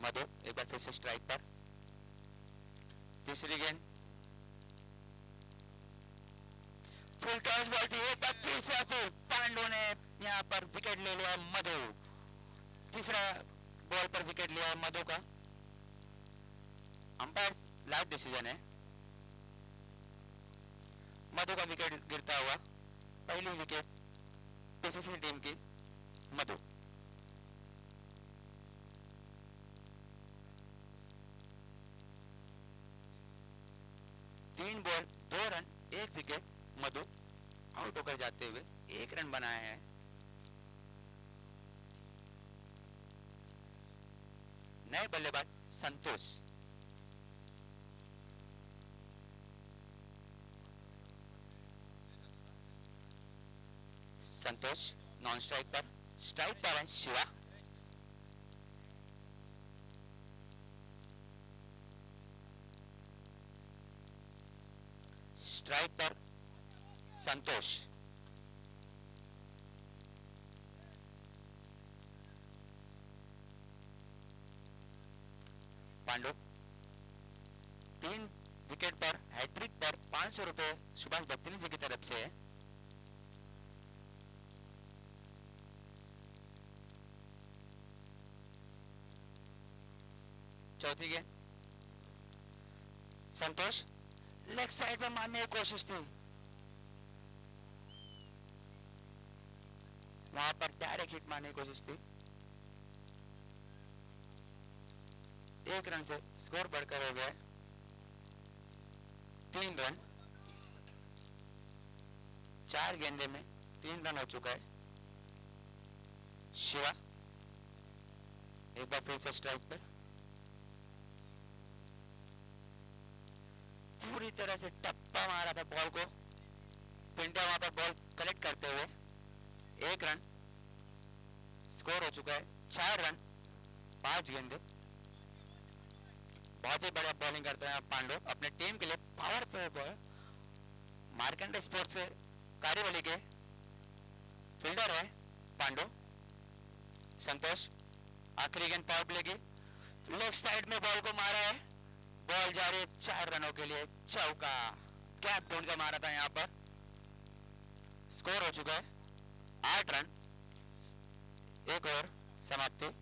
मधु एक बार फिर से स्ट्राइक पर। तीसरी गेंद, फुल टॉस बॉल थी, एक बार फिर से अतुल पांडु ने यहाँ पर विकेट ले लिया मधु। तीसरा बॉल पर विकेट लिया मधु का। अंपायर लाइव डिसीजन है। मधु का विकेट गिरता हुआ, पहली विकेट पीसीसी टीम की मधु। तीन बॉल 2 रन 1 विकेट, मधु आउट होकर जाते हुए 1 रन बनाए हैं। नए बल्लेबाज संतोष। संतोष नॉन स्ट्राइक पर, स्ट्राइक पर है शिवा। स्ट्राइक पर संतोष। पांडु 3 विकेट पर हैट्रिक पर 500 रुपए सुभाष भक्तिनी जी की तरफ से है। चौथी गेंद, संतोष लेग साइड में मारने की कोशिश थी, वहां पर डायरेक्ट हिट मारने की कोशिश थी। 1 रन से स्कोर बढ़कर हो गया 3 रन। 4 गेंदे में 3 रन हो चुका है। शिवा एक बार फिर से स्ट्राइक पर, पूरी तरह से टप्पा मारा था बॉल को। पिंडा वहां पर बॉल कलेक्ट करते हुए 1 रन। स्कोर हो चुका है 4 रन 5 गेंदे। बहुत ही बढ़िया बॉलिंग करते हैं पांडु, अपने टीम के लिए power play boy. Markande sports से कारीवली के फील्डर है पांडु। संतोष आखिरी गेंद पावर प्ले की, लेग साइड में बॉल को मारा है, बॉल जा रही है 4 रनों के लिए, चौका। गैप ढूंढ कर मारा था यहां पर। स्कोर हो चुका है 8 रन, 1 ओवर समाप्ति।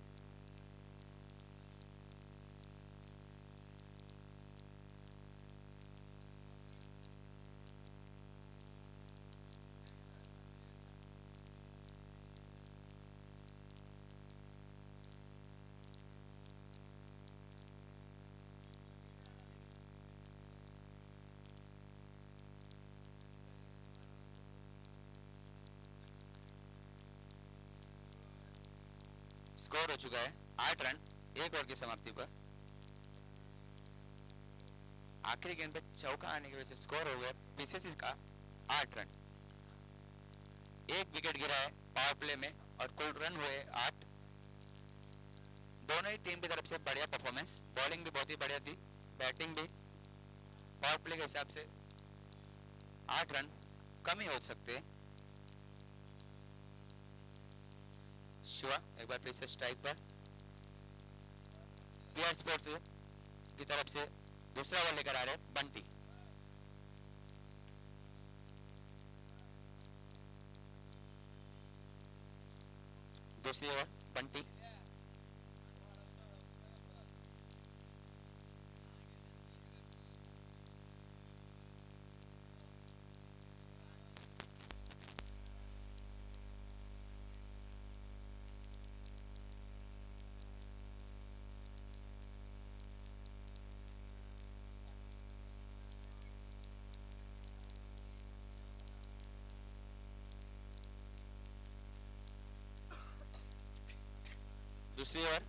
स्कोर हो चुका है 8 रन 1 ओवर की समाप्ति पर। आखिरी गेंद पे चौका आने की वजह से स्कोर हो गया पीसीसी का 8 रन। 1 विकेट गिरा है पावर प्ले में और कुल रन हुए 8। दोनों ही टीम की तरफ से बढ़िया परफॉर्मेंस, बॉलिंग भी बहुत ही बढ़िया थी, बैटिंग भी। पावर प्ले के हिसाब से 8 रन कम ही हो सकते हैं। शिवा एक बार फिर से स्ट्राइक पर। पीआर स्पोर्ट्स की तरफ से दूसरा ओवर लेकर आ रहे हैं बंटी। दूसरी ओवर बंटी। दूसरी ओवर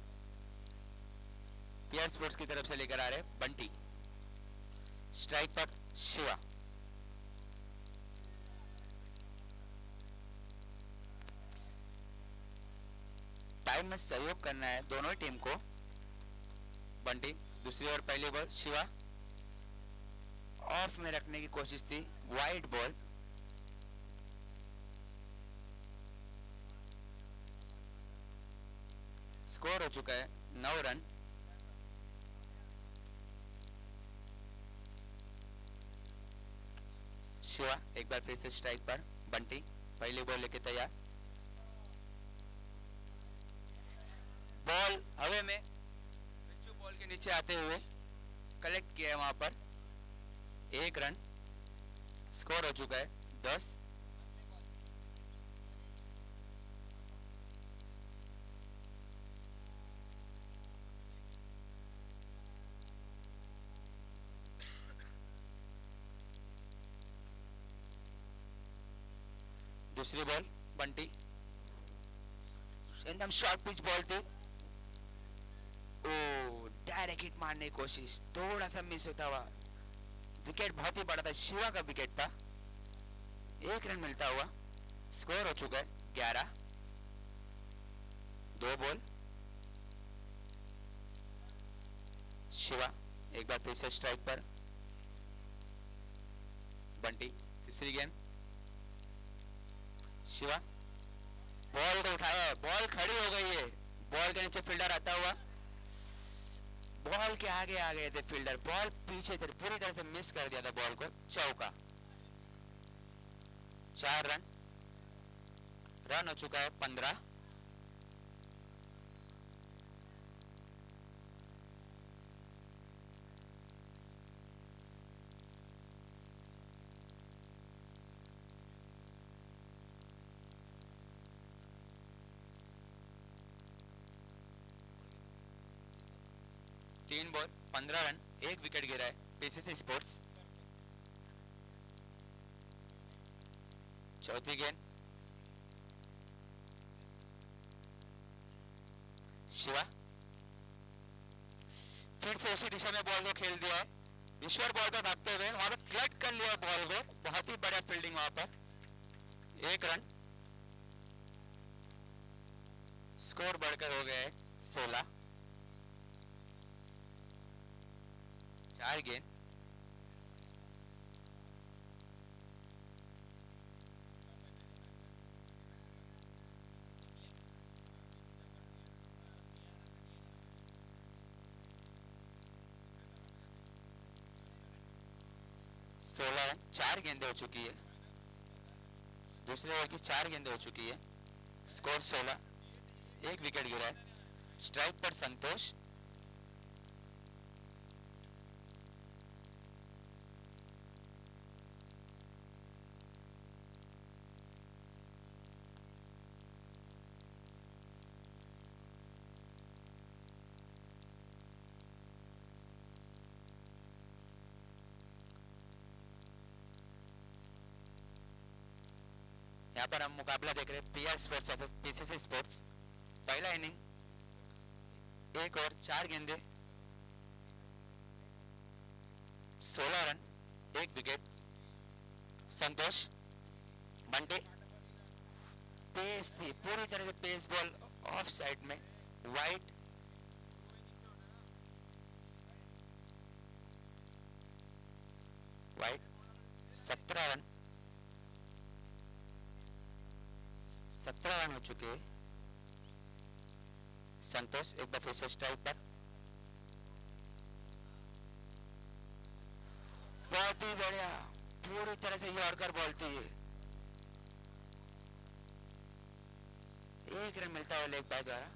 पीआर स्पोर्ट्स की तरफ से लेकर आ रहे हैं बंटी। स्ट्राइक पर शिवा। टाइम में सहयोग करना है दोनों ही टीम को। बंटी दूसरी ओवर पहली बॉल, शिवा ऑफ में रखने की कोशिश थी, वाइड बॉल। स्कोर हो चुका है 9 रन शिवा एक बार फिर से स्ट्राइक पर। बंटी पहली बॉल लेके तैयार। बॉल हवे में, बिच्छू बॉल के नीचे आते हुए कलेक्ट किया है वहां पर। 1 रन, स्कोर हो चुका है 10। दूसरी बॉल बंटी, एकदम शॉर्ट पिच बॉल थी। ओ डायरेक्ट हिट मारने की कोशिश, थोड़ा सा मिस होता हुआ। विकेट बहुत ही बड़ा था, शिवा का विकेट था। 1 रन मिलता हुआ, स्कोर हो चुका है 11। 2 बॉल। शिवा एक बार फिर से स्ट्राइक पर। बंटी तीसरी गेंद। शिवा बॉल को उठाया है, बॉल खड़ी हो गई है। बॉल के नीचे फील्डर आता हुआ, बॉल के आगे आ गए थे फील्डर, बॉल पीछे थे, पूरी तरह से मिस कर दिया था बॉल को। चौका। 4 रन, रन हो चुका है 15। तीन बॉल 15 रन, 1 विकेट गिरा है पीसीसी स्पोर्ट्स। चौथी गेंद। शिवा फिर से उसी दिशा में बॉल को खेल दिया है। ईश्वर बॉल पर भागते हुए वहां पर कलेक्ट कर लिया बॉल को, बहुत ही बढ़िया फील्डिंग वहां पर। 1 रन, स्कोर बढ़कर हो गया है 16। 4 गेंद। सोलह रन, 4 गेंदें हो चुकी है। दूसरे ओवर की 4 गेंदें हो चुकी है। स्कोर 16, 1 विकेट गिरा है। स्ट्राइक पर संतोष। यहाँ पर हम मुकाबला देख रहे हैं PR sports versus PCC sports. पहला इनिंग 1 ओवर 4 गेंदे, 16 रन, 1 विकेट। संतोष। बंटी पेस थी, पूरी तरह से पेस बॉल ऑफ साइड में, वाइट। वाइट। 17 रन, 17 रन हो चुके हैं। संतोष एक बार फिर से स्ट्राइक पर। बहुत ही बढ़िया, पूरी तरह से यॉर्कर बॉल थी ये। 1 रन मिलता है लेग बाय द्वारा।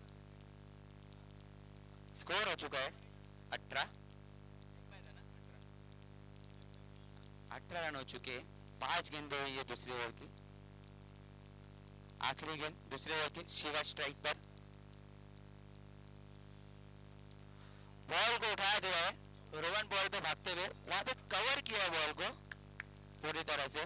स्कोर हो चुका है 18। 18 रन हो चुके हैं। 5 गेंदें हुई है दूसरी ओवर की। आखिरी गेंद दूसरे ओवर की। शिवा स्ट्राइक पर। बॉल को उठा दिया है, रोहन बॉल पे भागते हुए वहां पे कवर किया बॉल को पूरी तरह से।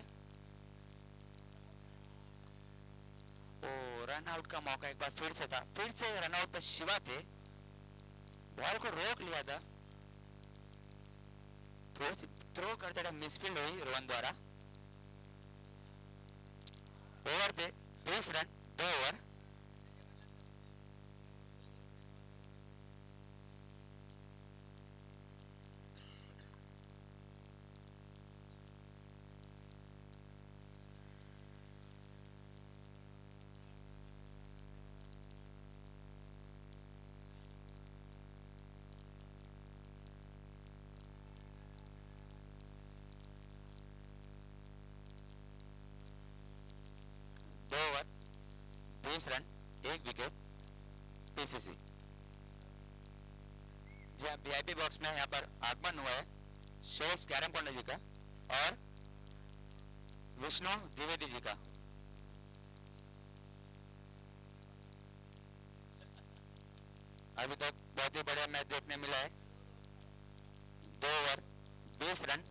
ओ रन आउट का मौका एक बार फिर से था, फिर से रन आउट पर शिवा थे, बॉल को रोक लिया था। थोड़ी सी थ्रो करते मिसफील्ड हुई रोहन द्वारा। ओवर पे 20 रन, 2 ओवर। दो ओवर 20 रन, एक विकेट, पीसीसी। जी हाँ, वीआईपी बॉक्स में यहाँ पर आगमन हुआ है सुरेश कैरम पंडा जी का और विष्णु द्विवेदी जी का। अभी तक बहुत ही बढ़िया मैच देखने मिला है। दो ओवर 20 रन,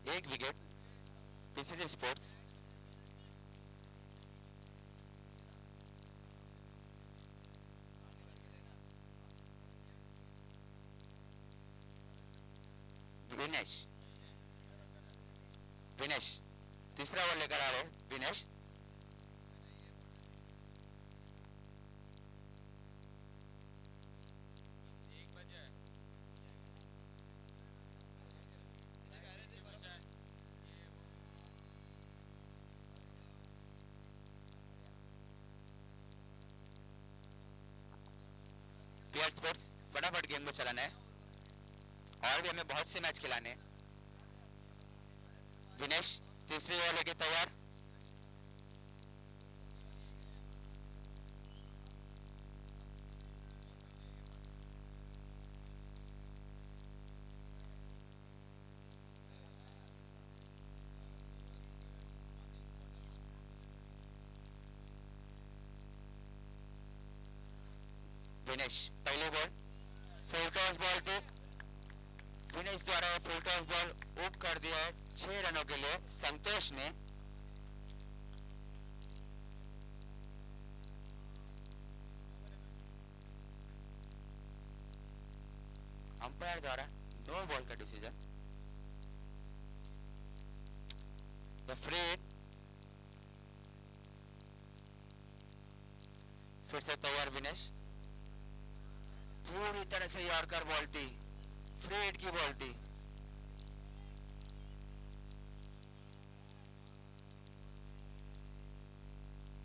एक wicket, PCC sports. Vinesh Vinesh तीसरा ओवर लेकर आ रहे हैं विनेश। पीआर स्पोर्ट्स फटाफट गेम को चलाना है और भी हमें बहुत से मैच खिलाने हैं। विनेश तीसरी ओवर लेके तैयार। विनेश पहले बॉल फुल टॉस बॉल पे विनेश द्वारा फुल टॉस बॉल ऊप कर दिया है 6 रनों के लिए संतोष ने। अंपायर द्वारा नो बॉल का डिसीजन। फ्री फिर से तैयार विनेश। पूरी तरह से यॉर्कर बॉल थी, फ्री हिट की बॉल थी।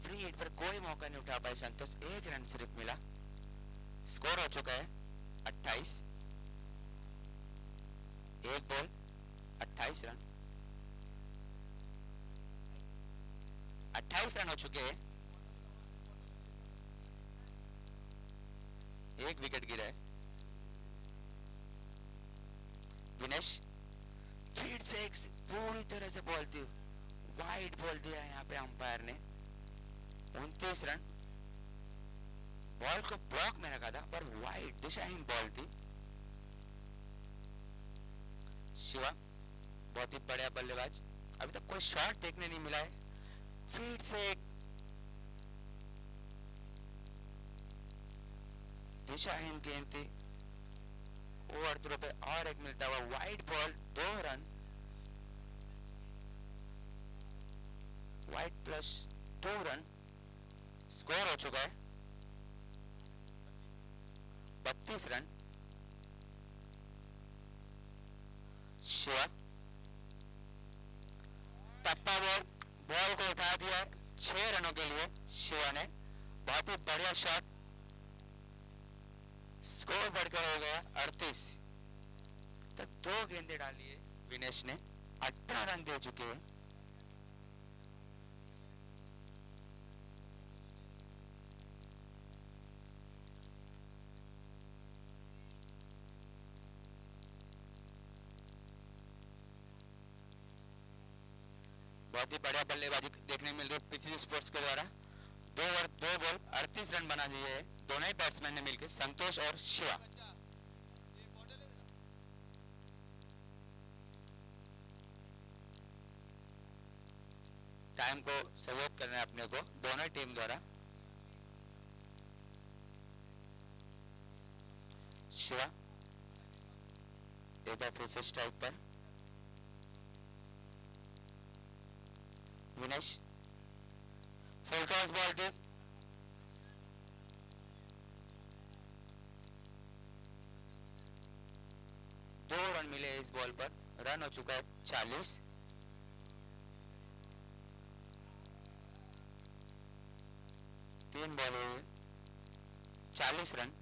फ्री हिट पर कोई मौका नहीं उठा पाए संतोष, एक रन सिर्फ मिला। स्कोर हो चुका है 28, एक बॉल 28 रन। 28 रन हो चुके हैं, एक विकेट गिरा है। विनेश फिर से एक पूरी तरह से बॉल थी, वाइड बॉल दिया है यहाँ पे अंपायर ने। 29 रन। बॉल को ब्लॉक में रखा था पर वाइड दिशाहीन बॉल थी। शिवा बहुत ही बढ़िया बल्लेबाज, अभी तक कोई शॉट देखने नहीं मिला है। फिर से एक दिशाहीन गेंद थी, ओवर थ्रो पे और एक मिलता हुआ wide ball, 2 run. Wide plus 2 run. Score हो चुका है 32 रन। शिवा टप्पा बॉल, बॉल को उठा दिया है 6 रनों के लिए शिवा ने। बहुत ही बढ़िया शॉट। स्कोर बढ़कर हो गया 38 तक। 2 गेंदें डाली है विनेश ने, 18 रन दे चुके हैं। बहुत ही बढ़िया बल्लेबाजी देखने मिल रही है पीसीसी स्पोर्ट्स के द्वारा। 2 ओवर 2 बॉल 38 रन बना दिए हैं दोनों ही बैट्समैन ने मिलकर, संतोष और शिवा। टाइम को सहयोग करना है अपने को दोनों टीम द्वारा। शिवा एक बार फिर से स्ट्राइक पर। विनेश फुल टॉस बॉल थी, दो रन मिले इस बॉल पर। रन हो चुका है 40। तीन बॉल हुए 40 रन।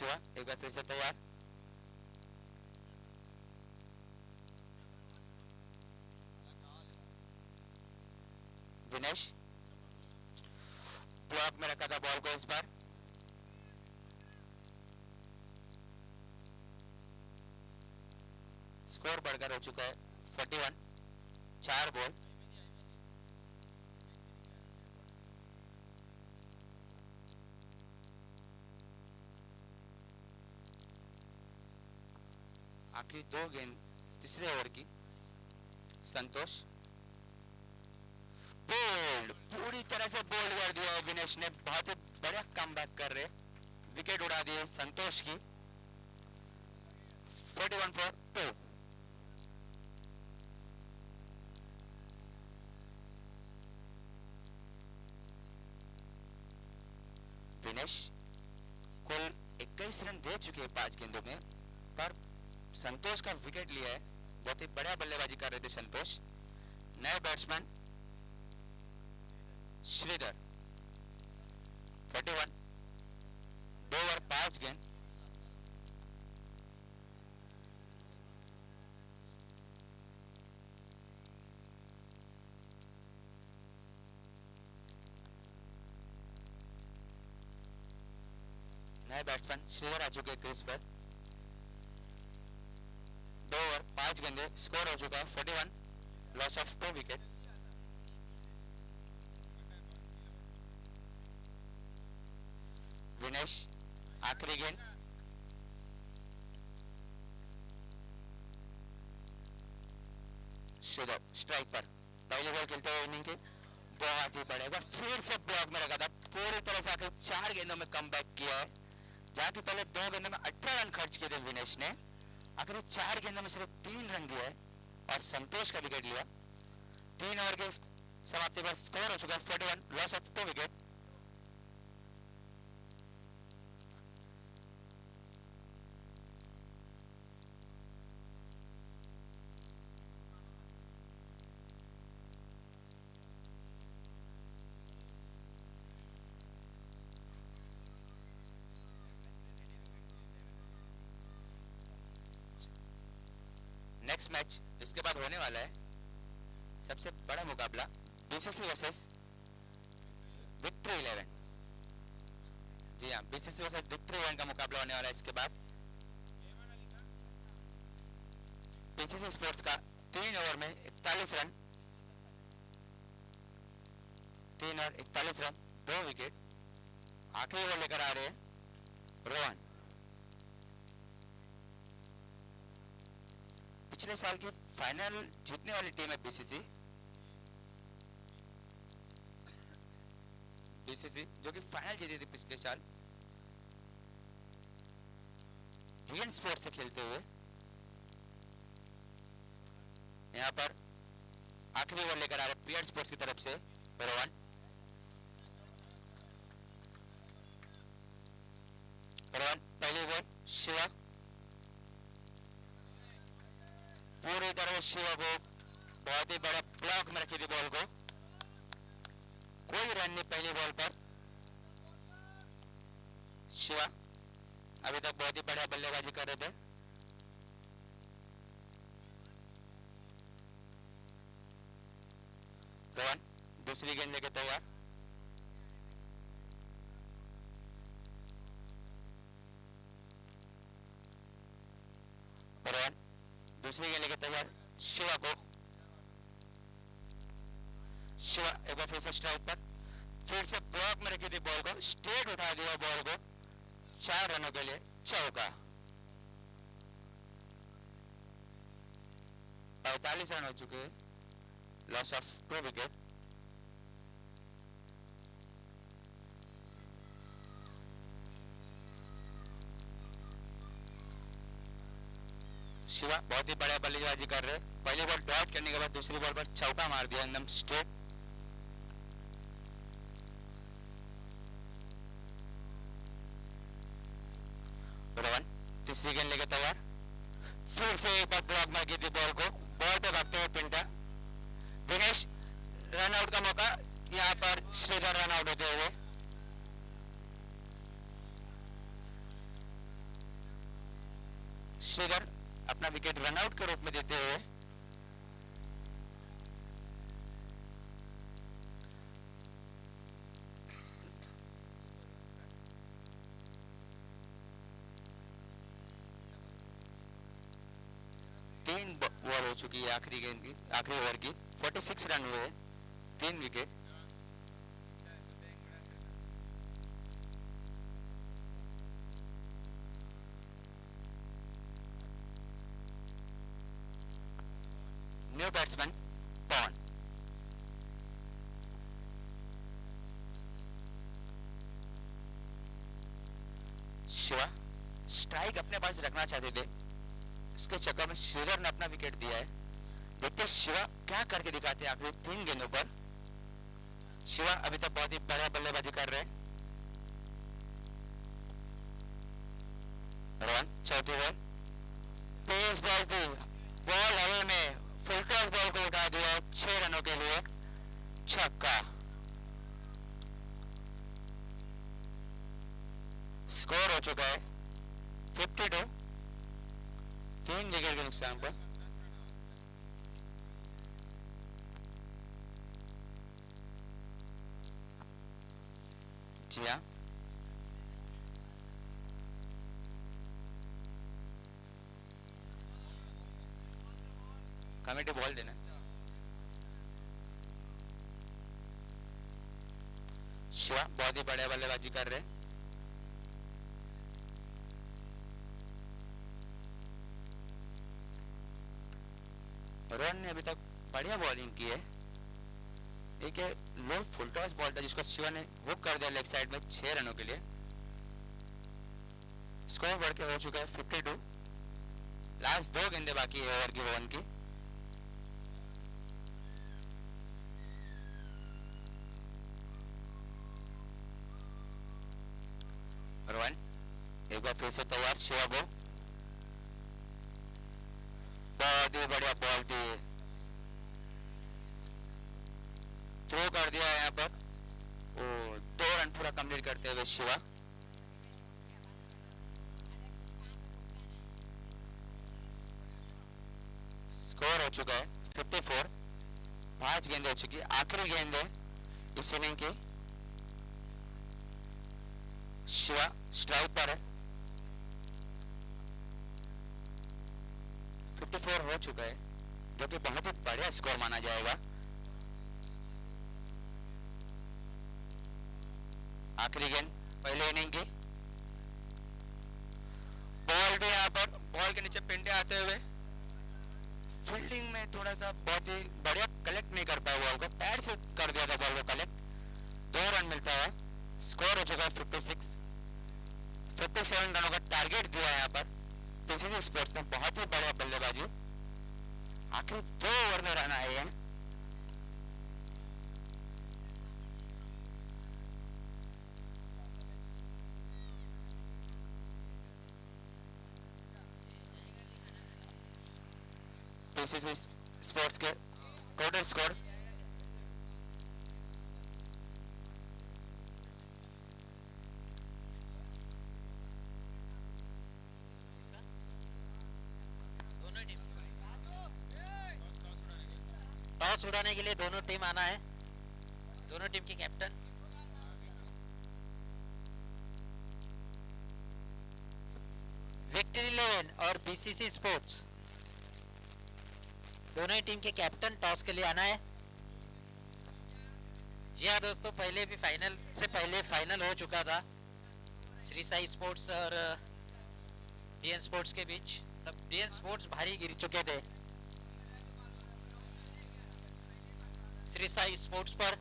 शिवा एक बार फिर से तैयार। विनेश ब्लॉक में रखा था बॉल को इस बार। स्कोर बढ़कर हो चुका है 41, 4 बॉल। आखिरी 2 गेंद तीसरे ओवर की। संतोष बोल्ड, पूरी तरह से बोल्ड कर दिया है विनेश ने, बहुत ही बढ़िया कमबैक कर रहे, विकेट उड़ा दिए संतोष की। 41 फॉर 2। विनेश कुल 21 रन दे चुके हैं 5 गेंदों में, पर संतोष का विकेट लिया है। बहुत ही बढ़िया बल्लेबाजी कर रहे थे संतोष। नए बैट्समैन श्रीधर 41, 2 ओवर 5 गेंद। नए बैट्समैन श्रीधर आ चुके क्रीज पर। 2 ओवर 5 गेंदे, स्कोर हो चुका है 41, लॉस ऑफ 2 विकेट। विनेश आखिरी गेंद। श्रीधर स्ट्राइक पर, पहली बॉल खेलते हुए इनिंग के बहुत ही बढ़ेगा, फिर से ब्लॉक में रखा था, पूरी तरह से आखिर 4 गेंदों में कमबैक किया है। जहाँ की पहले 2 गेंदों में 18 रन खर्च किए थे विनेश ने, आखिर 4 गेंदों में सिर्फ 3 रन दिया है और संतोष का विकेट लिया। 3 ओवर के समाप्ति पर स्कोर हो चुका है 41, loss of 2 wicket. Next match इसके बाद होने वाला है सबसे बड़ा मुकाबला, बीसीसी वर्सेस विक्ट्री 11। जी हाँ, बीसीसी वर्सेस विक्ट्री 11 का मुकाबला होने वाला है इसके बाद। बीसीसी स्पोर्ट्स का 3 ओवर में 41 रन, 3 ओवर 41 रन, 2 विकेट। आखिरी ओवर लेकर आ रहे हैं रोहन। पिछले साल की फाइनल जीतने वाली टीम है बीसीसी, जो कि फाइनल जीती थी पिछले साल रियन स्पोर्ट्स से खेलते हुए। यहाँ पर आखिरी ओवर लेकर आ रहे पीएड स्पोर्ट्स की तरफ से रोहन। पहली बॉल शिवा, पूरी तरह शिवा को बहुत ही बड़ा ब्लॉक में रखी थी बॉल को, कोई रन नहीं पहली बॉल पर। शिवा अभी तक बहुत ही बढ़िया बल्लेबाजी कर रहे थे। रोहन दूसरी गेंद लेके तैयार। रोहन दूसरी गेंद लेके तैयार। शिवा को, शिवा एक बार फिर से स्ट्राइक पर, फिर से ब्लॉक में रखी थी बॉल को, स्ट्रेट उठा दिया बॉल को, 4 रनों के लिए चौका। 45 रन हो चुके, लॉस ऑफ 2 विकेट। शिवा बहुत ही बढ़िया बल्लेबाजी कर रहे, पहली बॉल डॉट करने के बाद दूसरी बॉल पर चौका मार दिया एकदम स्ट्रेट। रोहन तीसरी गेंद लेके तैयार, फिर से एक बार ब्लॉक मार की थी बॉल को, बॉल पे भागते हुए पिंटा। विनेश रन आउट का मौका, यहाँ पर श्रीधर रन आउट होते हुए। श्रीधर अपना विकेट रनआउट के रूप में देते हुए 3 ओवर हो चुकी है आखिरी गेंद की, आखिरी ओवर की। 46 रन हुए, 3 विकेट। न्यू बैट्समैन पवन। शिवा स्ट्राइक अपने पास रखना चाहते थे, इसके चक्कर में श्रीधर ने अपना विकेट दिया है। देखते शिवा क्या करके दिखाते हैं आखिरी 3 गेंदों पर। शिवा अभी तक बहुत ही बढ़िया बल्लेबाजी कर रहे हैं। रन चौथे ओवर, तेज बॉल थी, बॉल हवा में, फुल टॉस बॉल को उठा दिया 6 रनों के लिए, छक्का। स्कोर हो चुका है 52, 3 विकेट के नुकसान पर। जी हाँ, कमेटी बॉल देना। शिवा बहुत ही बढ़िया बल्लेबाजी कर रहे हैं। रोहन ने अभी तक बढ़िया बॉलिंग की है। एक लो फुल टॉस बॉल था जिसको शिवा ने हुक कर दिया लेग साइड में 6 रनों के लिए। स्कोर बढ़ के हो चुका है 52। लास्ट 2 गेंदे बाकी है ओवर की रोहन की। रोहन एक बार फिर से तैयार। शिवा को बहुत ही बढ़िया बॉल थी, थ्रो कर दिया यहाँ पर। ओ 2 रन पूरा कंप्लीट करते हुए शिवा। स्कोर हो चुका है 54। 5 गेंदें हो चुकी, आखिरी गेंद है इस इनिंग की। शिवा स्ट्राइक पर है। 54 हो चुका है, जो कि बहुत ही बढ़िया स्कोर माना जाएगा। आखिरी गेंद पहले इनिंग की। बॉल भी यहाँ पर बॉल के नीचे पिंडे आते हुए, फील्डिंग में थोड़ा सा बहुत ही बढ़िया कलेक्ट नहीं कर पाया बॉल को, पैर से कर दिया था बॉल को कलेक्ट। 2 रन मिलता है। स्कोर हो चुका है 56। 57 रनों का टारगेट दिया है यहाँ पर पीसीसी स्पोर्ट्स ने। बहुत ही बढ़िया बल्लेबाजी, आखिर 2 ओवर में रन आए हैं। पीसीसी स्पोर्ट्स के टोटल स्कोर टॉस उड़ाने के लिए दोनों टीम आना है, दोनों टीम के कैप्टन। विक्ट्री 11 और बीसीसी स्पोर्ट्स दोनों ही टीम के कैप्टन टॉस के लिए आना है। जी हाँ दोस्तों, पहले भी फाइनल से पहले फाइनल हो चुका था श्री साई स्पोर्ट्स और डीएन स्पोर्ट्स के बीच। तब डीएन स्पोर्ट्स भारी गिर चुके थे श्री साई स्पोर्ट्स पर।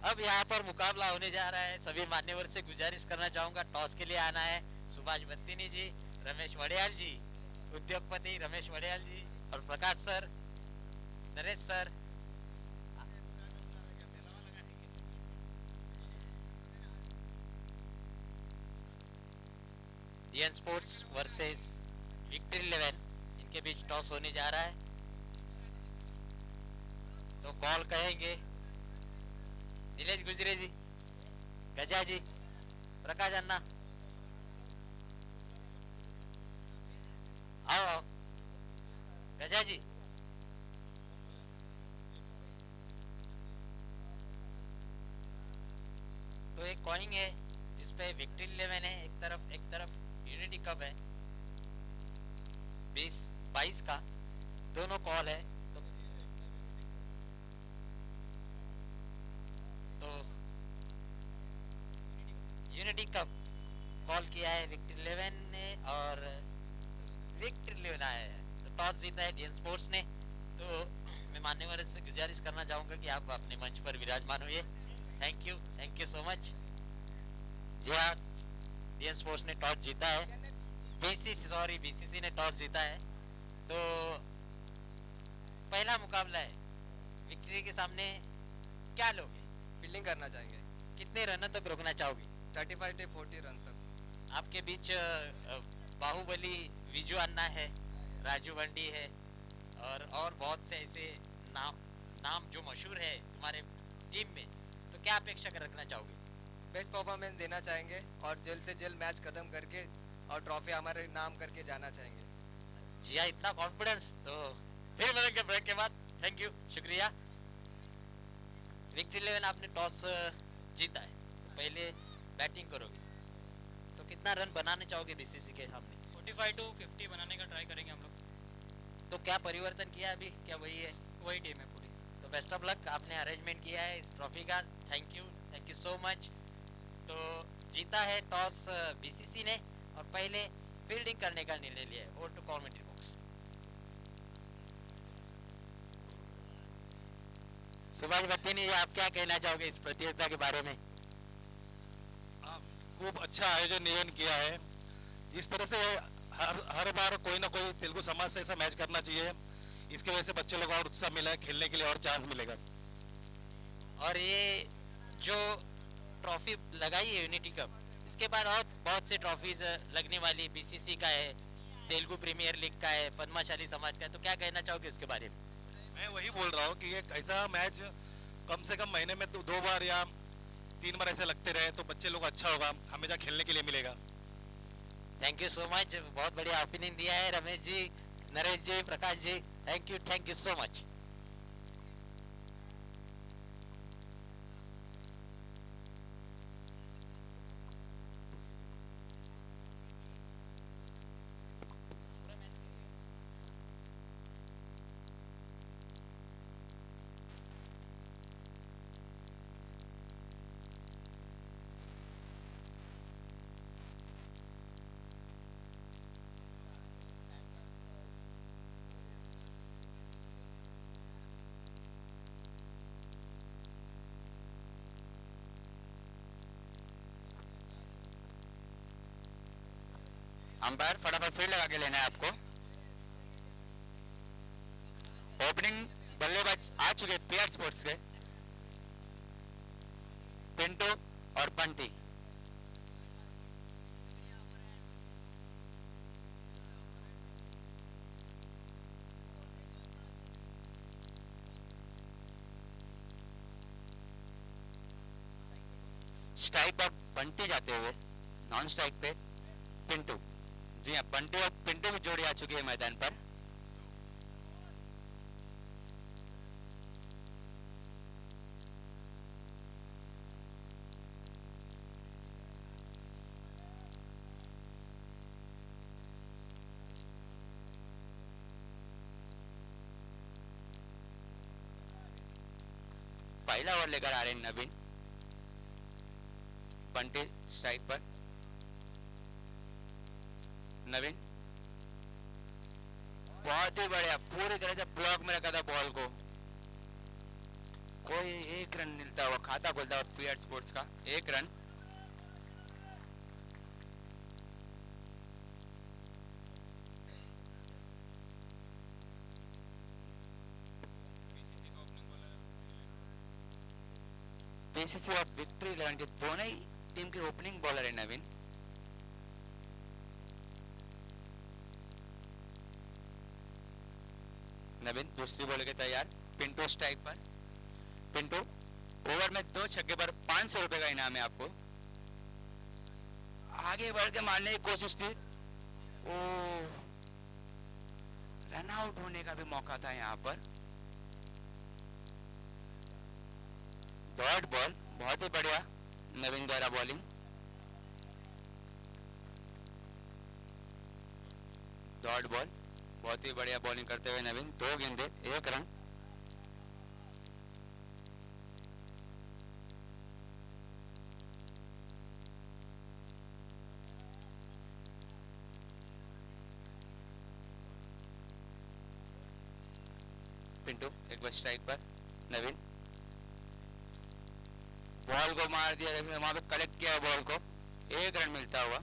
अब यहाँ पर मुकाबला होने जा रहा है। सभी मान्यवर से गुजारिश करना चाहूंगा, टॉस के लिए आना है। सुभाष बत्तीनी जी, रमेश वड़ियाल जी, उद्योगपति रमेश वड़ियाल जी और Prakash sir, Naresh sir. DN sports versus victory 11, इनके बीच टॉस होने जा रहा है। तो कॉल कहेंगे नीलेश गुजरे जी, गजा जी, प्रकाश अन्ना। कॉइंग है जिसपे विक्ट्री 11 है, एक तरफ यूनिटी कप है 20-22 का, दोनों कॉल है। तो यूनिटी कप कॉल किया है विक्ट्री 11 ने और विक्ट्री 11 आया है, तो टॉस जीता है डीएन स्पोर्ट्स ने। तो मैं मान्यवर से गुजारिश करना चाहूँगा कि आप अपने मंच पर विराजमान हुए। Thank you so much. जी हाँ, डीएन स्पोर्ट्स ने टॉस जीता है, बीसीसी ने टॉस जीता है। तो पहला मुकाबला है, विक्ट्री के सामने क्या लोगे? फील्डिंग करना चाहेंगे। कितने रनों तक रोकना चाहोगे? 35 से 40 रन सर। आपके बीच बाहुबली विजू अन्ना है, राजू बंडी है और बहुत से ऐसे नाम जो मशहूर है तुम्हारे टीम में, तो क्या अपेक्षा कर रखना चाहोगे? बेस्ट परफॉर्मेंस देना चाहेंगे और जल्द से जल्द मैच खत्म करके और ट्रॉफी हमारे नाम करके जाना चाहेंगे। जी हाँ, इतना कॉन्फिडेंस। तो फिर मिलेंगे ब्रेक के बाद। थैंक यू, शुक्रिया। विक्ट्री 11 आपने टॉस जीता है, तो पहले बैटिंग करोगे, तो कितना रन बनाने चाहोगे बीसीसी के सामने? 45 to 50 बनाने का ट्राई करेंगे हम लोग। तो क्या परिवर्तन किया अभी, क्या वही है? वही टीम है पूरी। तो बेस्ट ऑफ लक, आपने अरेंजमेंट किया है इस ट्रॉफी का। Thank you so much. तो जीता है टॉस बीसीसी ने और पहले फील्डिंग करने का निर्णय लिया है। Over to commentary box. Subhash Bhatti ने, आप क्या कहना चाहोगे इस प्रतियोगिता के बारे में? खूब अच्छा आयोजन किया है। इस तरह से हर बार कोई ना कोई तेलुगु समाज से ऐसा मैच करना चाहिए, इसकी वजह से बच्चे लोग और उत्साह मिला है, खेलने के लिए और चांस मिलेगा। और ये जो ट्रॉफी लगाई है यूनिटी कप, इसके बाद और बहुत से ट्रॉफीज लगने वाली, बीसीसी का है, तेलुगु प्रीमियर लीग का है, पद्माशाली समाज का है, तो क्या कहना चाहोगे उसके बारे में? मैं वही बोल रहा हूँ कि ये ऐसा मैच कम से कम महीने में 2 बार या 3 बार ऐसे लगते रहे तो बच्चे लोग अच्छा होगा, हमेशा खेलने के लिए मिलेगा। थैंक यू सो मच, बहुत बढ़िया ओपिनियन दिया है Ramesh ji, Naresh ji, Prakash ji. Thank you so much. Umpire फटाफट फील्ड लगा के लेना है आपको। ओपनिंग बल्लेबाज आ चुके पीआर स्पोर्ट्स के, पिंटू और पंटी। स्ट्राइक पर पंटी जाते हुए, नॉन स्ट्राइक पे पिंटू। जी हाँ, बंटी और पिंटू की जोड़ी आ चुकी है मैदान पर। पहला ओवर लेकर आ रहे हैं नवीन। बंटी स्ट्राइक पर, नवीन बहुत ही बढ़िया, पूरी तरह से ब्लॉक में रखा था बॉल को। कोई एक रन मिलता हुआ, खाता खुलता हुआ पीआर स्पोर्ट्स का 1 रन। बीसीसी और विक्ट्री 11 के दोनों ही टीम के ओपनिंग बॉलर है नवीन। नवीन दूसरी बॉल के तैयार। पिंटू स्ट्राइक पर। पिंटू ओवर में 2 छक्के पर 500 रुपए का इनाम है आपको। आगे बढ़ के मारने की कोशिश थी, ओ रन आउट होने का भी मौका था यहाँ पर। डॉट बॉल बहुत ही बढ़िया, नवीन द्वारा बॉलिंग। डॉट बॉल, बहुत ही बढ़िया बॉलिंग करते हुए नवीन, 2 गेंदे 1 रन। पिंटू एक बार स्ट्राइक पर, नवीन बॉल को मार दिया, वहां पे कलेक्ट किया बॉल को, 1 रन मिलता हुआ।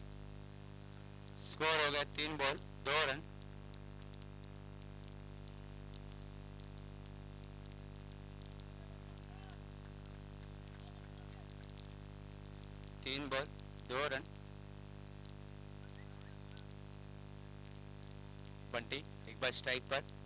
स्कोर हो गया 3 बॉल 2 रन। तीन बॉल 2 रन। बंटी एक बार स्ट्राइक पर,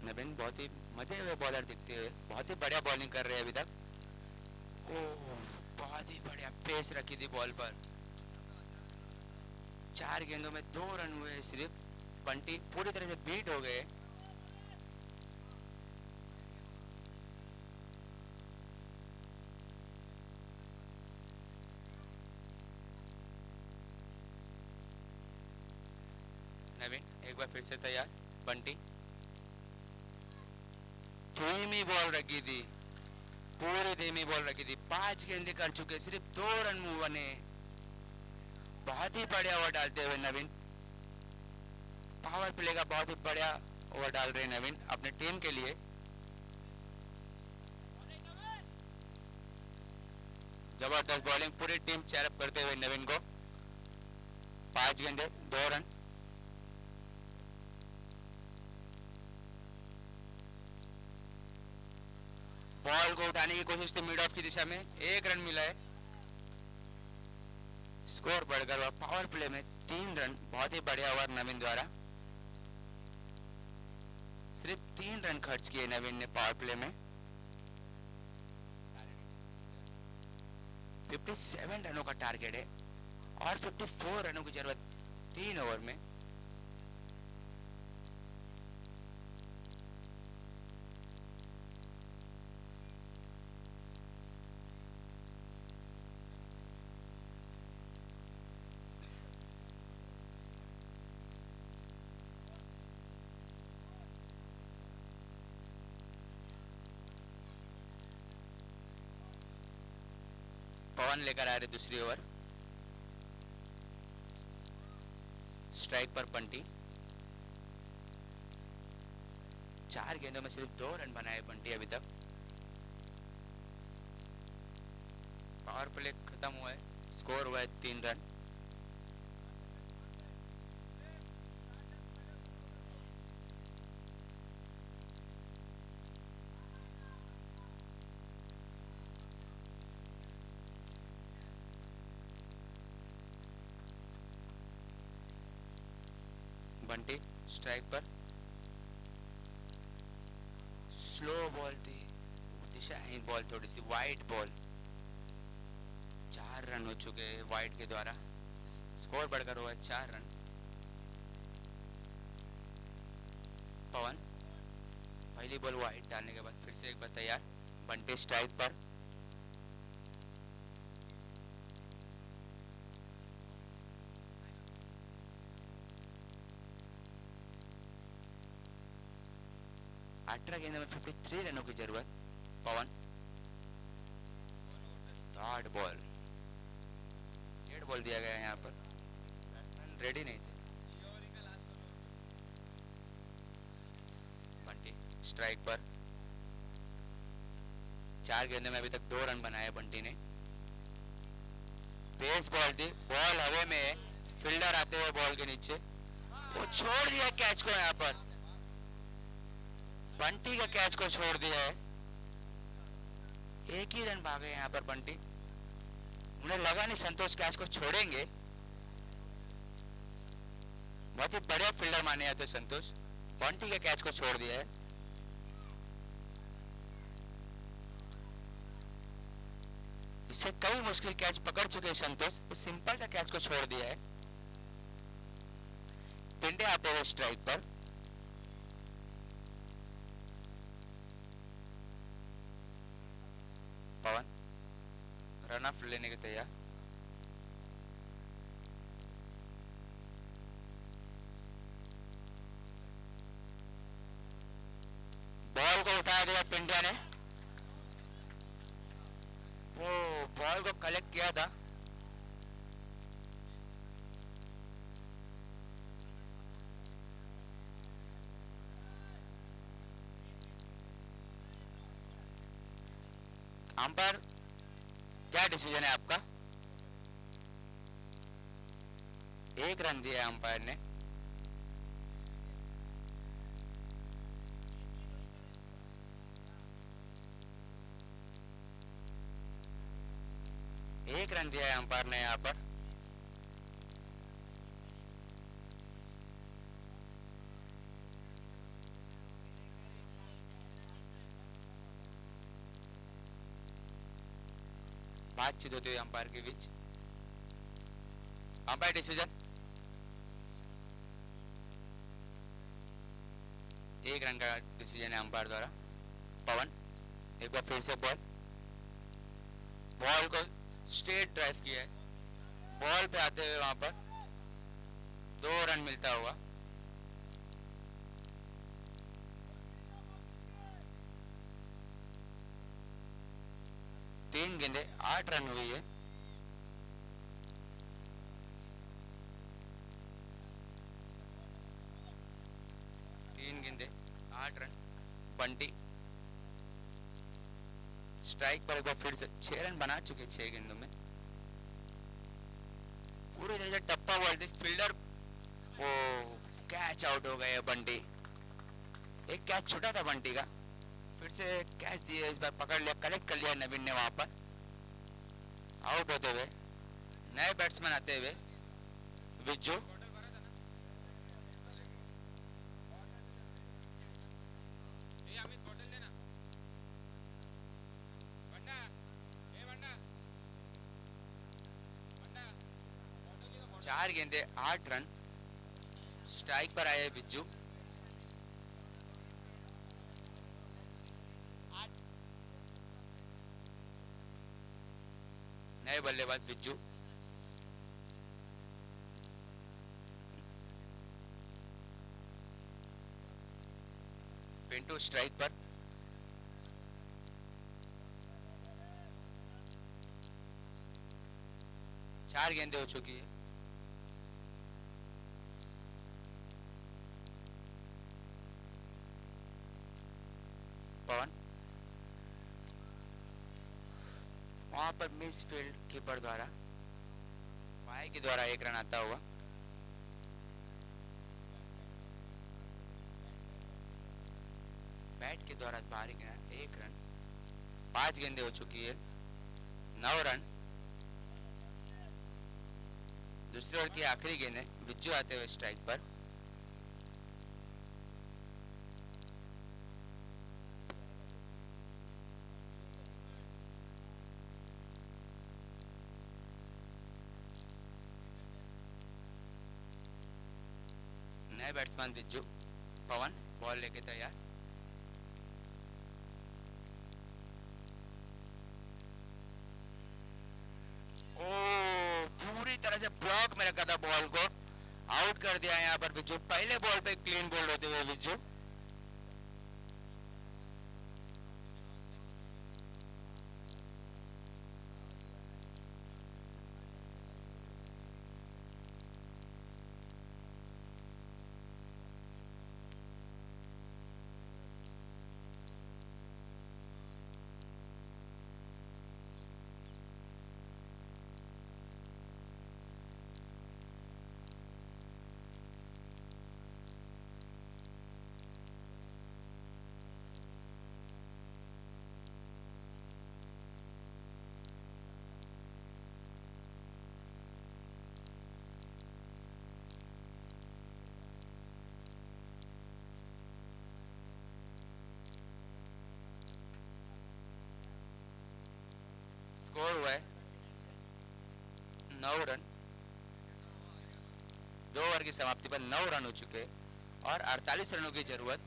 नवीन बहुत ही मजे हुए बॉलर दिखते हुए, बहुत ही बढ़िया बॉलिंग कर रहे हैं अभी तक। ओह, बहुत ही बढ़िया पेस रखी थी बॉल पर। 4 गेंदों में 2 रन हुए सिर्फ। बंटी पूरी तरह से बीट हो गए। नवीन एक बार फिर से तैयार। बंटी धीमी बॉल रखी थी, पूरी धीमी बॉल रखी थी। 5 गेंदे कर चुके, सिर्फ 2 रन मुंह बने। बहुत ही बढ़िया ओवर डालते हुए नवीन, पावर प्ले का बहुत ही बढ़िया ओवर डाल रहे हैं नवीन अपने टीम के लिए। जबरदस्त बॉलिंग, पूरी टीम चेयरअप करते हुए नवीन को। 5 गेंदे 2 रन। बॉल को उठाने की कोशिश थी मिड ऑफ की दिशा में, 1 रन मिला है। स्कोर बढ़कर हुआ पावर प्ले में 3 रन। बहुत ही बढ़िया ओवर नवीन द्वारा। सिर्फ 3 रन खर्च किए नवीन ने पावर प्ले में। 57 रनों का टारगेट है और 54 रनों की जरूरत 3 ओवर में। पवन लेकर आ रहे दूसरी ओवर। स्ट्राइक पर बंटी। 4 गेंदों में सिर्फ 2 रन बनाए बंटी अभी तक। पावर प्ले खत्म हुआ है, स्कोर हुआ है 3 रन। बंटी स्ट्राइक पर, स्लो बॉल थी, दिशाहीन बॉल, थोड़ी सी वाइड बॉल। 4 रन हो चुके हैं वाइड के द्वारा। स्कोर बढ़कर हुआ है 4 रन। पवन पहली बॉल वाइड डालने के बाद फिर से एक बार तैयार। बंटी स्ट्राइक पर, अठारह गेंदों में 53 रनों की जरूरत। पवन थर्ड बॉल, डेड बॉल दिया गया यहाँ पर, बैट्समैन रेडी नहीं थे। बंटी स्ट्राइक पर, 4 गेंदों में अभी तक 2 रन बनाए बंटी ने। पेस बॉल थी, बॉल हवा में, फील्डर आते हुए बॉल के नीचे, वो छोड़ दिया कैच को। यहाँ पर बंटी का कैच को छोड़ दिया है। 1 ही रन भागे यहाँ पर बंटी। उन्हें लगा नहीं संतोष कैच को छोड़ेंगे। बहुत ही बढ़िया फील्डर माने जाते संतोष, बंटी के कैच को छोड़ दिया है। इससे कई मुश्किल कैच पकड़ चुके हैं संतोष, इस सिंपल सा कैच को छोड़ दिया है। पिंडे आते हुए स्ट्राइक पर। पवन रन ऑफ लेने के तैयार। बॉल को उठा दिया पिंडिया ने, वो बॉल को कलेक्ट किया था। अंपायर क्या डिसीजन है आपका? एक रन दिया अंपायर ने। एक रन दिया है अंपायर ने यहाँ पर। बातचीत होती है अंपायर के बीच। अंपायर डिसीजन एक रन का डिसीजन है अंपायर द्वारा। पवन एक बार फिर से बॉल को स्ट्रेट ड्राइव किया है, बॉल पे आते हुए वहां पर 2 रन मिलता हुआ। तीन गेंदे 8 रन हुई है। तीन गेंदे 8 रन। बंटी स्ट्राइक पर एक बार फिर से 6 रन बना चुके 6 गेंदों में। पूरी तरह से टप्पा बॉल थी, फील्डर वो कैच आउट हो गए बंटी। एक कैच छूटा था बंटी का, फिर से कैच दिए, इस बार पकड़ लिया, कलेक्ट कर लिया नवीन ने वहां पर। आउट होते हुए नए बैट्समैन आते हुए विज्जू। चार गेंदे 8 रन। स्ट्राइक पर आए विज्जू। नए बल्लेबाज विज्जू। पिंटू स्ट्राइक पर। चार गेंदें हो चुकी है। पवन वहां पर मिस फील्ड कीपर द्वारा, पाए के द्वारा एक रन आता हुआ। बैट के द्वारा बाहरी गिरा 1 रन। 5 गेंदें हो चुकी है, 9 रन। दूसरे ओवर की आखिरी गेंद है, विज्जू आते हुए स्ट्राइक पर। नए बैट्समैन विज्जू। पवन बॉल लेके तैयार। ओ पूरी तरह से ब्लॉक में रखा था बॉल को, आउट कर दिया यहाँ पर विज्जू। पहले बॉल पे क्लीन बोल्ड होते हुए विज्जू। स्कोर हुआ है 9 रन। 2 ओवर की समाप्ति पर 9 रन हो चुके और 48 रनों की जरूरत।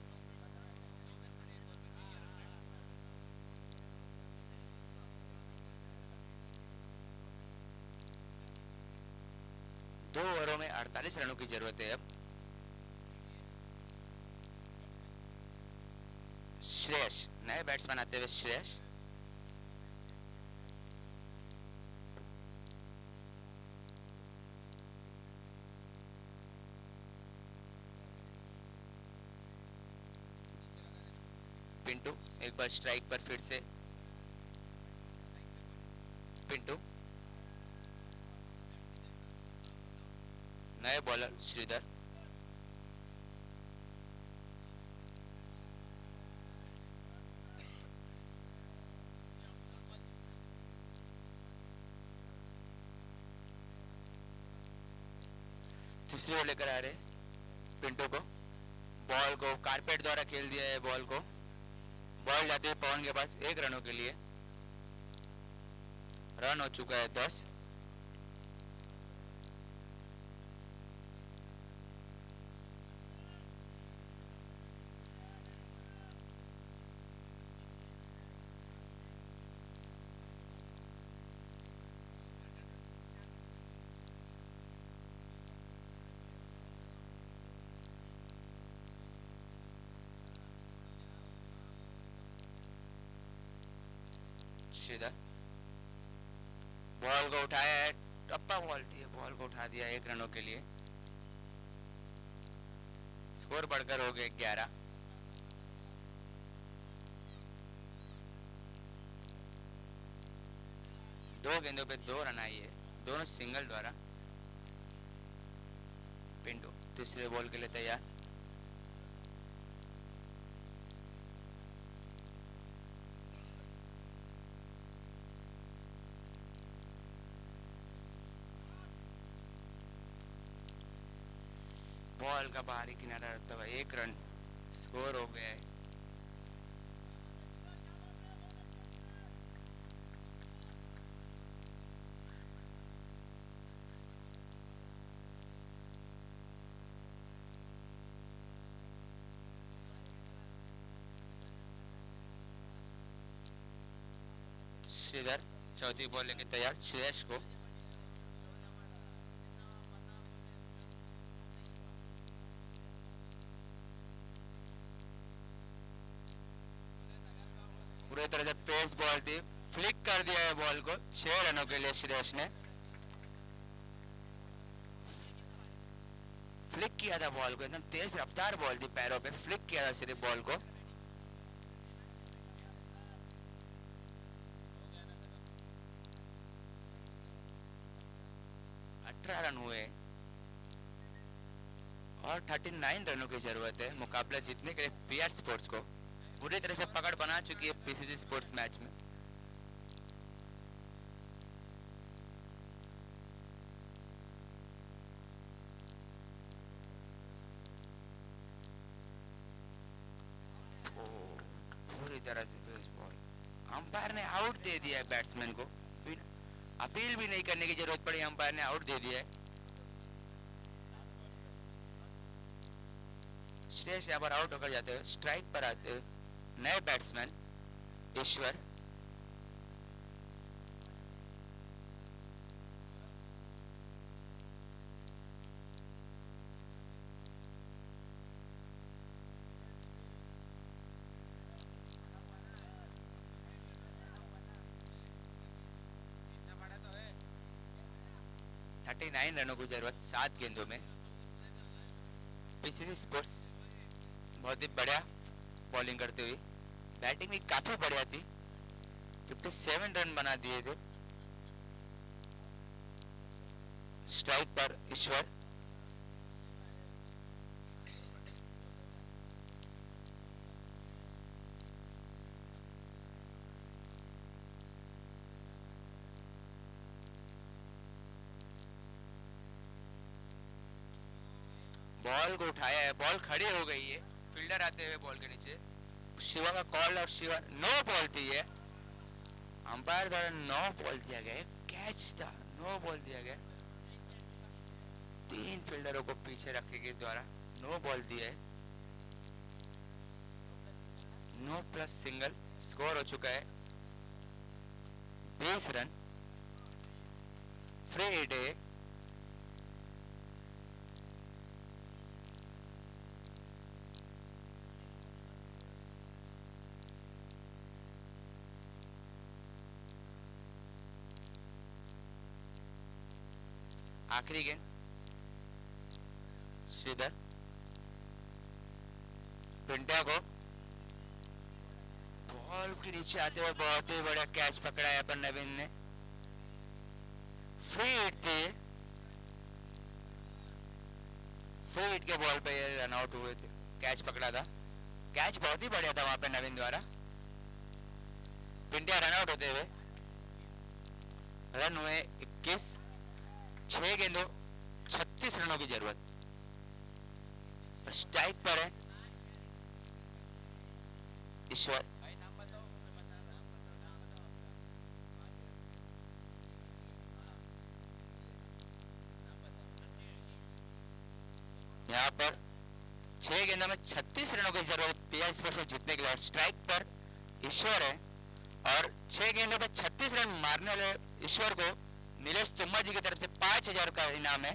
दो ओवरों में 48 रनों की जरूरत है अब। श्रेयस, नए बैट्समैन आते हुए श्रेयस। पिंटू एक बार स्ट्राइक पर फिर से। पिंटू, नए बॉलर श्रीधर। तीसरी ओवर लेकर आ रहे पिंटू को। बॉल को कारपेट द्वारा खेल दिया है। बॉल को बॉल जाती है पवन के पास 1 रनों के लिए। रन हो चुका है 10। श्रीधर बॉल को उठाया है, टप्पा बॉल थी, बॉल को उठा दिया 1 रनों के लिए। स्कोर बढ़कर हो गए 11। दो गेंदों पे 2 रन आई है, दोनों सिंगल द्वारा। पिंटू तीसरे बॉल के लिए तैयार। बॉल का बाहरी किनारा रखता हुआ 1 रन। स्कोर हो गया है। श्रीधर चौथी बॉल लेके तैयार। श्रेयस को पूरी तरह से पेस बॉल थी, फ्लिक कर दिया है बॉल को 6 रनों के लिए। श्रेयस ने फ्लिक किया था बॉल को, एकदम तेज रफ्तार बॉल थी, पैरों पे फ्लिक किया था सिर्फ बॉल को। रन हुए और 39 रनों की जरूरत है मुकाबला जीतने के लिए। पीआर स्पोर्ट्स को पूरी तरह से पकड़ बना चुकी है पीसीसी स्पोर्ट्स मैच में। पूरी तरह से बॉल अंपायर ने आउट दे दिया है बैट्समैन को। अपील भी नहीं करने की जरूरत पड़ी, अंपायर ने आउट दे दिया है। श्रेयस यहाँ पर आउट होकर जाते हुए स्ट्राइक पर आते हुए नए बैट्समैन ईश्वर। थर्टी 39 रनों की जरूरत 7 गेंदों में। पीसीसी स्पोर्ट्स बहुत ही बढ़िया बॉलिंग करते हुए, बैटिंग भी काफी बढ़िया थी। 57 रन बना दिए थे। स्ट्राइक पर ईश्वर। बॉल को उठाया है, बॉल खड़ी हो गई है, फील्डर आते हुए बॉल के नीचे। शिवा का कॉल और शिवा नो बॉल थी है, अंपायर द्वारा नो बॉल दिया गया, कैच था, नो बॉल दिया गया। 3 फील्डरों को पीछे रखने के द्वारा नो बॉल दिया है। नो प्लस सिंगल स्कोर हो चुका है 20 रन। फ्री हिट है। आखिरी गेंद श्रीधर पिंटा को बॉल के नीचे आते हुए बहुत ही बड़ा कैच पकड़ा है पर नवीन ने। फ्री हिट थी। फ्री हिट के बॉल पे ये रन आउट हुए थे। कैच पकड़ा था। कैच बहुत ही बढ़िया था वहां पे नवीन द्वारा। पिंटिया रन आउट होते हुए रन हुए 21। 6 गेंदों 36 रनों की जरूरत। स्ट्राइक पर है ईश्वर। यहाँ पर 6 गेंदों में 36 रनों की जरूरत पीआई स्पोर्ट्स में जीतने के लिए। स्ट्राइक पर ईश्वर है और 6 गेंदों में 36 रन मारने वाले ईश्वर को नीलेश तुम्मा जी की तरफ से 5,000 का इनाम है।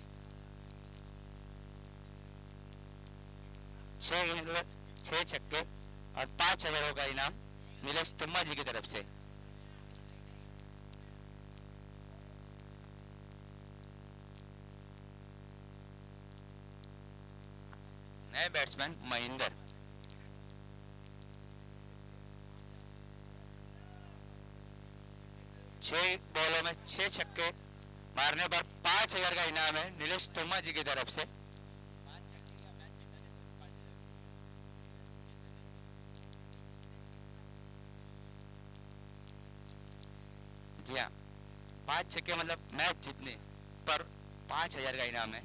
6 गेंदों में 6 छक्के और 5,000 का इनाम नीलेश तुम्मा जी की तरफ से। नए बैट्समैन महेंद्र। छह बॉलों में 6 छक्के मारने पर 5,000 का इनाम है नीलेश तुम्मा जी की तरफ से। जी हाँ, 5 छक्के मतलब मैच जीतने पर 5,000 का इनाम है।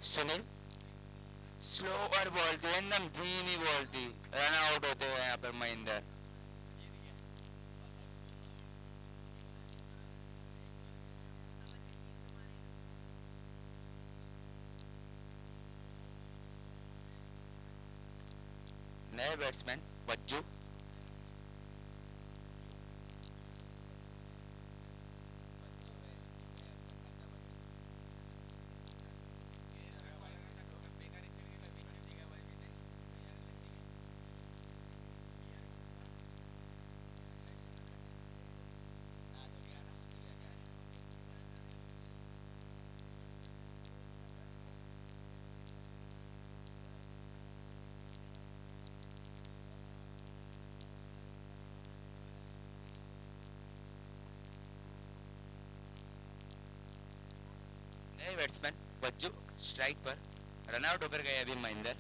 सुनील स्लोअर बॉल थी, एकदम धीमी बॉल थी। रन आउट होते हुए यहाँ पर महेंद्र। नए बैट्समैन वज्जू। नए बैट्समैन वज्जू स्ट्राइक पर। रन आउट होकर गए अभी Mahendra.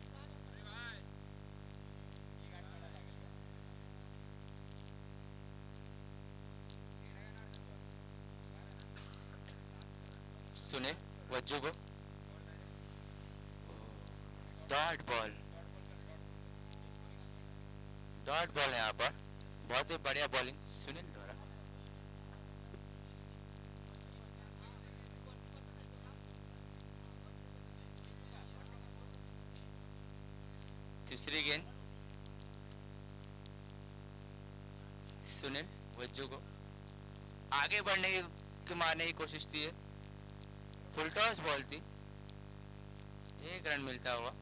Sunil वज्जू co dot ball. Dot ball है यहाँ पर। बहुत ही बढ़िया बॉलिंग सुनील द्वारा। तीसरी गेंद सुनील वज्जू को आगे बढ़ने की मारने की कोशिश की है। फुल टॉस बॉल थी। 1 रन मिलता हुआ।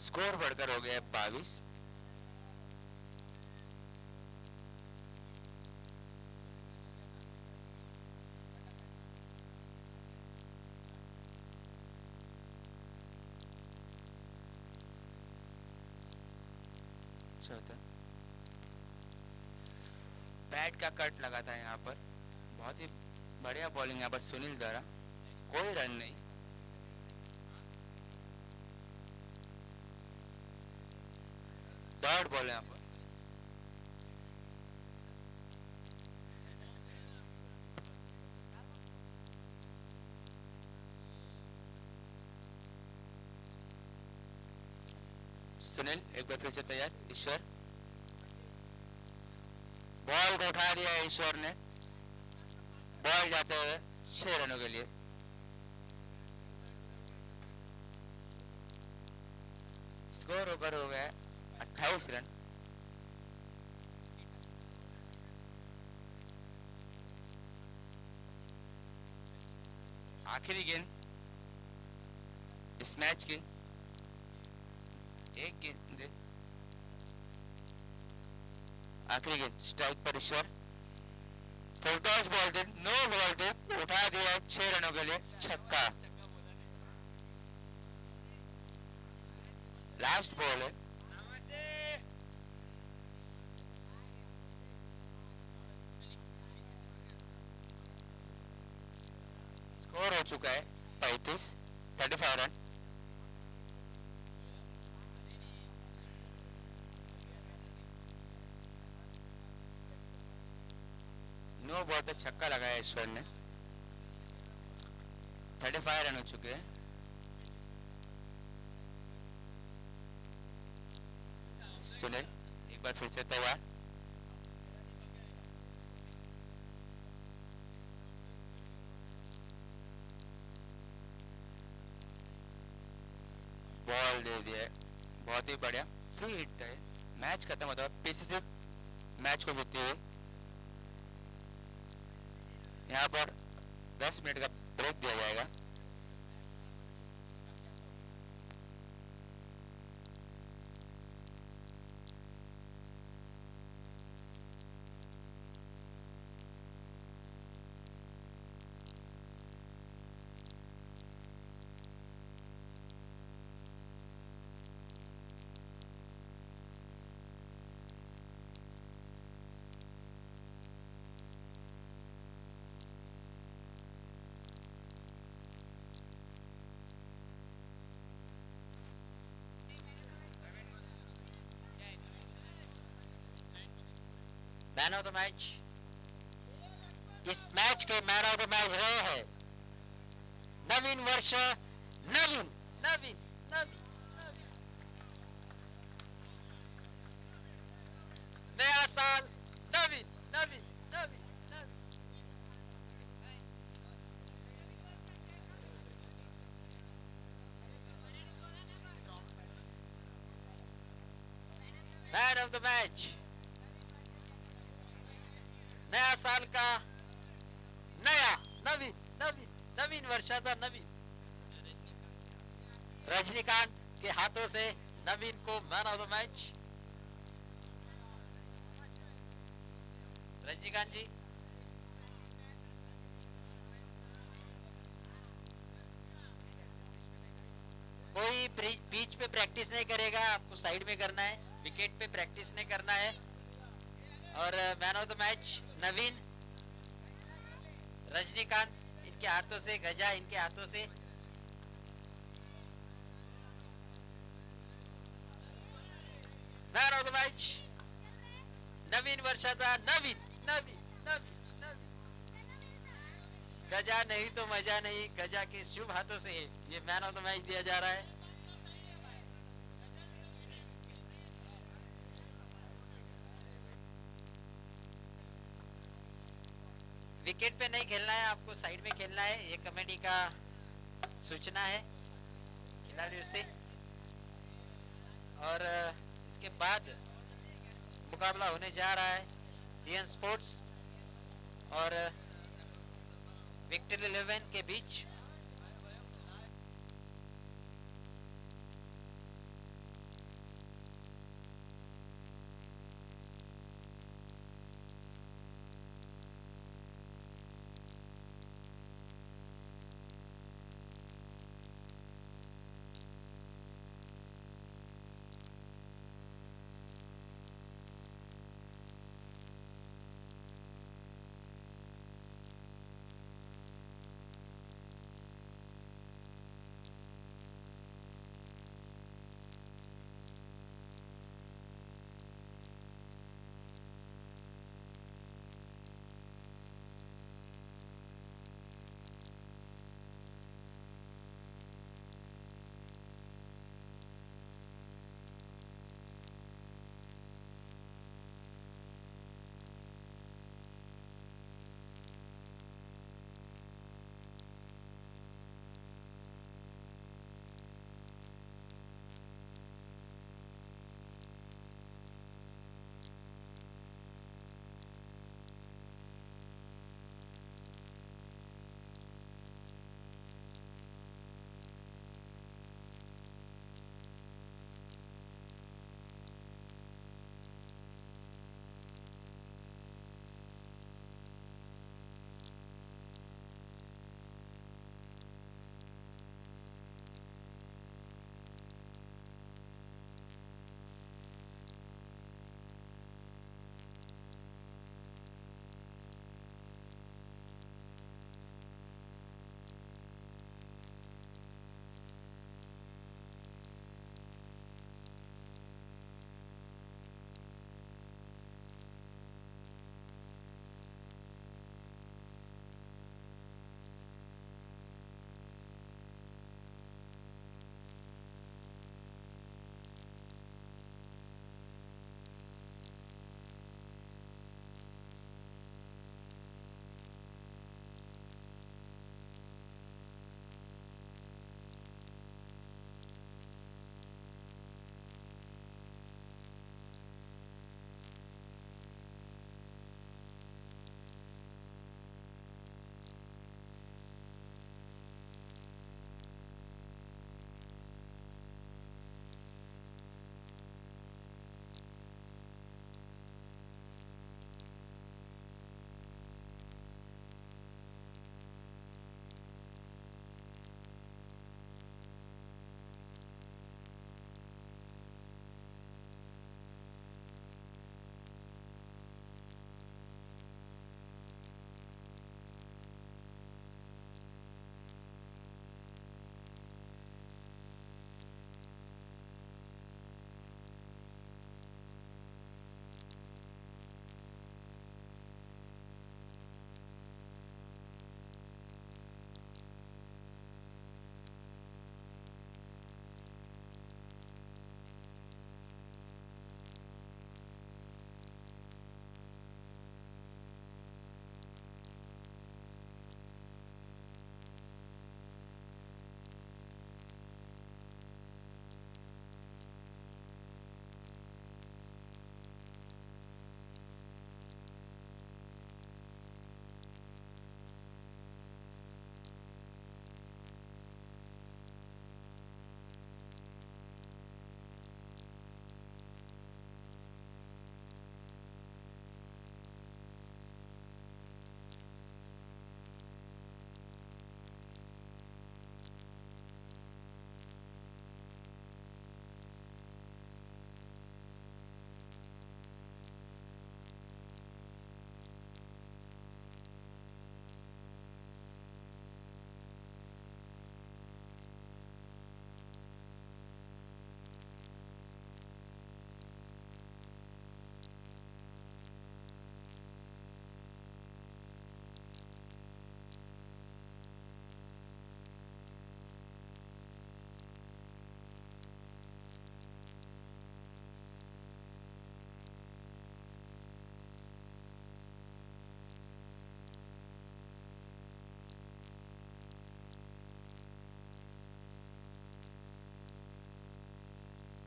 स्कोर बढ़कर हो गया 22। होता बैट का कट लगा था यहाँ पर। बहुत ही बढ़िया बॉलिंग यहाँ पर सुनील द्वारा। कोई रन नहीं। डॉट बॉल यहाँ पर। सुनील एक बार फिर से तैयार। ईश्वर बॉल को उठा दिया है ईश्वर ने, बॉल जाते हुए 6 रनों के लिए। स्कोर ओवर हो गया 28 रन। आखिरी गेंद इस मैच की, एक गेंद आखिरी गेंद, स्ट्राइक पर ईश्वर, फुल टॉस बॉल थे, नो बॉल थे, उठा दिया 6 रनों के लिए, छक्का। लास्ट बॉल है, स्कोर हो चुका है 35 रन। नो बॉल पे छक्का लगाया ईश्वर ने, 35 रन हो चुके हैं। सुनील एक बार फिर से तैयार, बॉल दे दिया, बहुत ही बढ़िया, फ्री हिट है। मैच खत्म होता है, पीसीसी मैच को जीतते हुए। यहाँ पर 10 मिनट का ब्रेक दिया जाएगा। मैन ऑफ द मैच, इस मैच के मैन ऑफ द मैच रहे हैं नवीन वर्ष, नवीन नवीन नवीन नया साल, नवीन नवीन नवीन नवीन। मैन ऑफ द मैच, नया साल का नया नवीन नवीन नवीन वर्षाचा नवीन, रजनीकांत के हाथों से नवीन को man of the match. Rajinikanth ji, कोई पिच पे प्रैक्टिस नहीं करेगा, आपको साइड में करना है, विकेट पे प्रैक्टिस नहीं करना है। और मैन ऑफ द मैच नवीन, रजनीकांत इनके हाथों से, गजा इनके हाथों से। मैन ऑफ द मैच नवीन वर्षाचा नवीन नवीन नवीन नवीन, गजा नहीं तो मजा नहीं, गजा के शुभ हाथों से ये मैन ऑफ द मैच दिया जा रहा है। विकेट पे नहीं खेलना है, आपको साइड में खेलना है, ये कमेटी का सूचना है खिलाड़ियों से। और इसके बाद मुकाबला होने जा रहा है डीएन स्पोर्ट्स और विक्टर 11 के बीच।